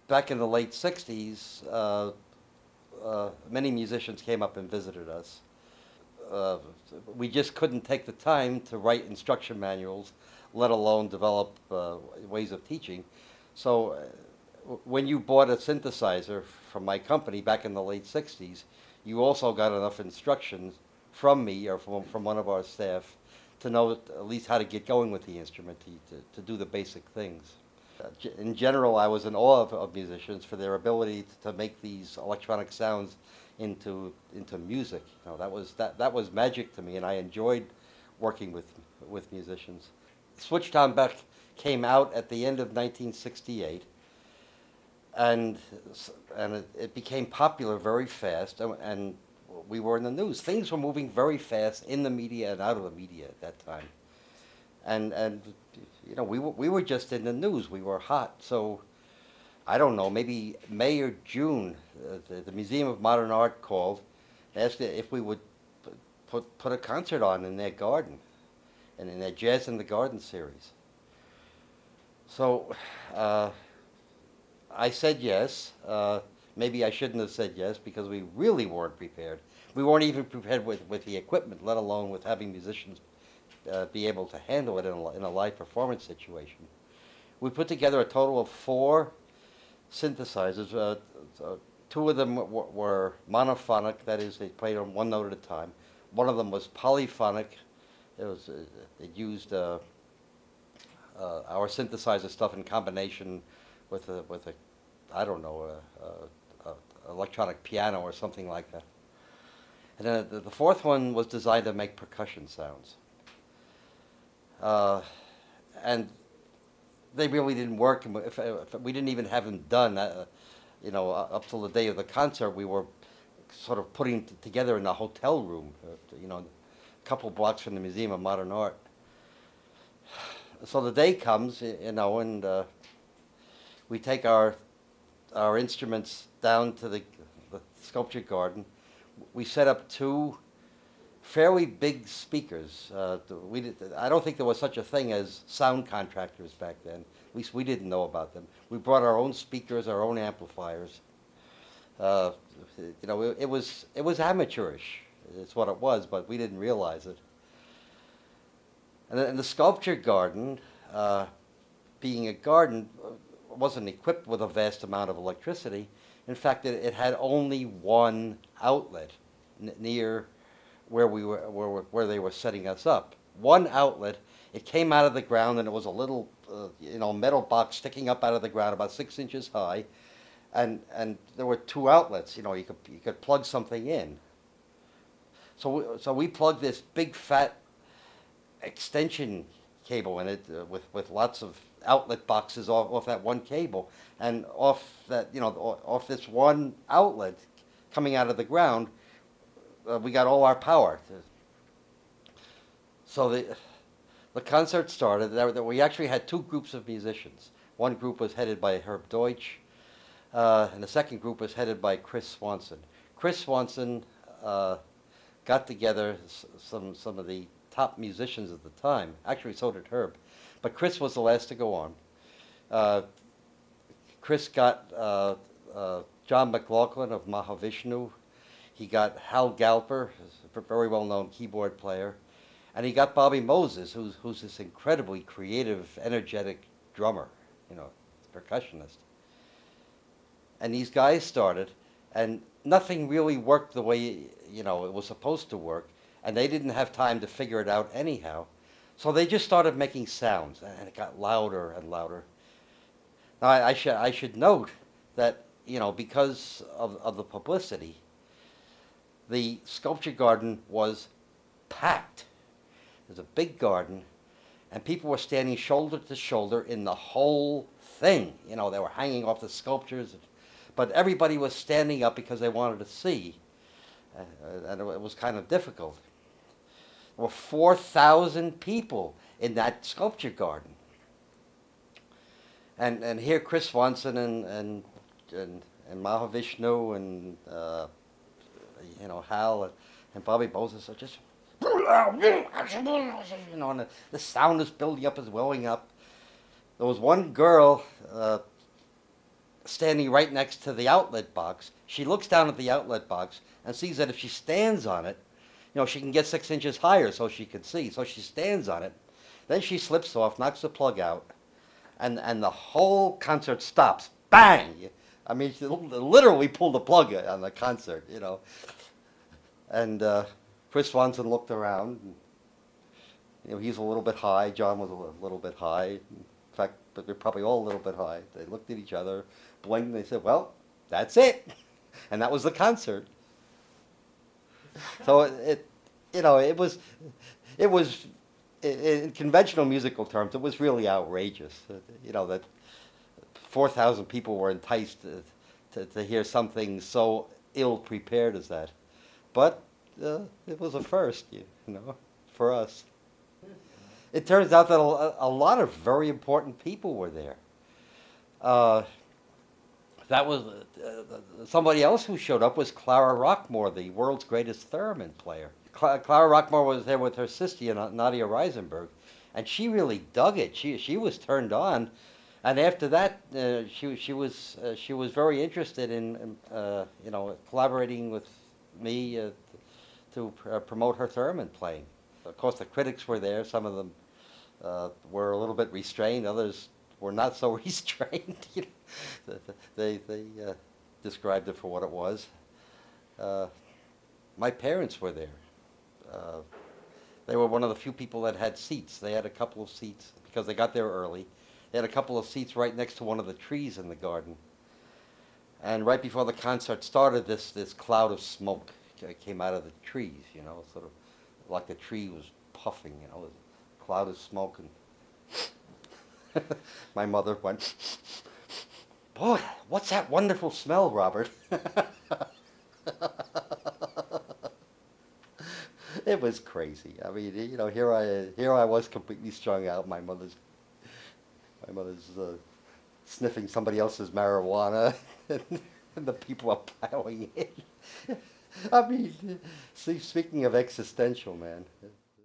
back in the late 60s, many musicians came up and visited us. Uh, we just couldn't take the time to write instruction manuals, let alone develop ways of teaching. So when you bought a synthesizer from my company back in the late 60s, you also got enough instructions from me or from one of our staff to know at least how to get going with the instrument, to do the basic things. In general, I was in awe of musicians for their ability to make these electronic sounds into music. You know, that was magic to me, and I enjoyed working with musicians. Switchtown Beck came out at the end of 1968, and it became popular very fast, and we were in the news. Things were moving very fast in the media and out of the media at that time, and you know we were just in the news. We were hot, so I don't know, maybe May or June, the Museum of Modern Art called, asked if we would put a concert on in their garden, and in their Jazz in the Garden series. So I said yes. Maybe I shouldn't have said yes because we really weren't prepared. We weren't even prepared with the equipment, let alone with having musicians be able to handle it in a live performance situation. We put together a total of four synthesizers. Two of them were monophonic, that is, they played on one note at a time. One of them was polyphonic. It used our synthesizer stuff in combination with a I don't know electronic piano or something like that. And then the fourth one was designed to make percussion sounds. And they really didn't work. If we didn't even have them done, you know, up till the day of the concert, we were sort of putting together in a hotel room, you know, a couple blocks from the Museum of Modern Art. So the day comes, you know, and we take our instruments down to the sculpture garden. We set up two fairly big speakers. I don't think there was such a thing as sound contractors back then. At least we didn't know about them. We brought our own speakers, our own amplifiers. Uh, you know, it was amateurish. It's what it was, but we didn't realize it. And then the sculpture garden, being a garden, wasn't equipped with a vast amount of electricity. In fact, it had only one outlet near where they were setting us up. One outlet. It came out of the ground, and it was a little, you know, metal box sticking up out of the ground, about 6 inches high, and there were two outlets. You know, you could plug something in. So we plugged this big fat extension cable in it with lots of outlet boxes off that one cable, and off that, you know, off this one outlet coming out of the ground, we got all our power. So the concert started. We actually had two groups of musicians. One group was headed by Herb Deutsch, and the second group was headed by Chris Swanson. Chris Swanson got together some of the top musicians at the time. Actually, so did Herb. But Chris was the last to go on. Chris got John McLaughlin of Mahavishnu. He got Hal Galper, a very well-known keyboard player. And he got Bobby Moses, who's this incredibly creative, energetic drummer, you know, percussionist. And these guys started, and nothing really worked the way, you know, it was supposed to work. And they didn't have time to figure it out anyhow. So they just started making sounds, and it got louder and louder. Now, I should note that, you know, because of the publicity, the sculpture garden was packed. It was a big garden, and people were standing shoulder to shoulder in the whole thing. You know, they were hanging off the sculptures, but everybody was standing up because they wanted to see, and it was kind of difficult. There were 4,000 people in that sculpture garden. And here Chris Swanson and Mahavishnu and you know, Hal and Bobby Moses are just, you know, and the sound is building up, is welling up. There was one girl standing right next to the outlet box. She looks down at the outlet box and sees that if she stands on it, she can get 6 inches higher so she can see. So she stands on it. Then she slips off, knocks the plug out, and the whole concert stops. Bang! I mean, she literally pulled the plug on the concert. And Chris Swanson looked around. And, he's a little bit high. John was a little bit high. In fact, but they're probably all a little bit high. They looked at each other, blinked, and they said, "Well, that's it," and that was the concert. So it was, in conventional musical terms, it was really outrageous. That 4,000 people were enticed to hear something so ill prepared as that. But it was a first, for us. It turns out that a lot of very important people were there. That was somebody else who showed up was Clara Rockmore, the world's greatest theremin player. Clara Rockmore was there with her sister, Nadia Reisenberg, and she really dug it. She was turned on, and after that, she was very interested in collaborating with me to promote her theremin playing. Of course, the critics were there. Some of them were a little bit restrained. Others were not so restrained. They described it for what it was. My parents were there. They were one of the few people that had seats. They had a couple of seats because they got there early. They had a couple of seats right next to one of the trees in the garden. And right before the concert started, this cloud of smoke came out of the trees, sort of like the tree was puffing, a cloud of smoke. And my mother went, "Boy, what's that wonderful smell, Robert?" It was crazy. I mean, here I was completely strung out. My mother's sniffing somebody else's marijuana, and the people are plowing in. I mean, see, speaking of existential, man.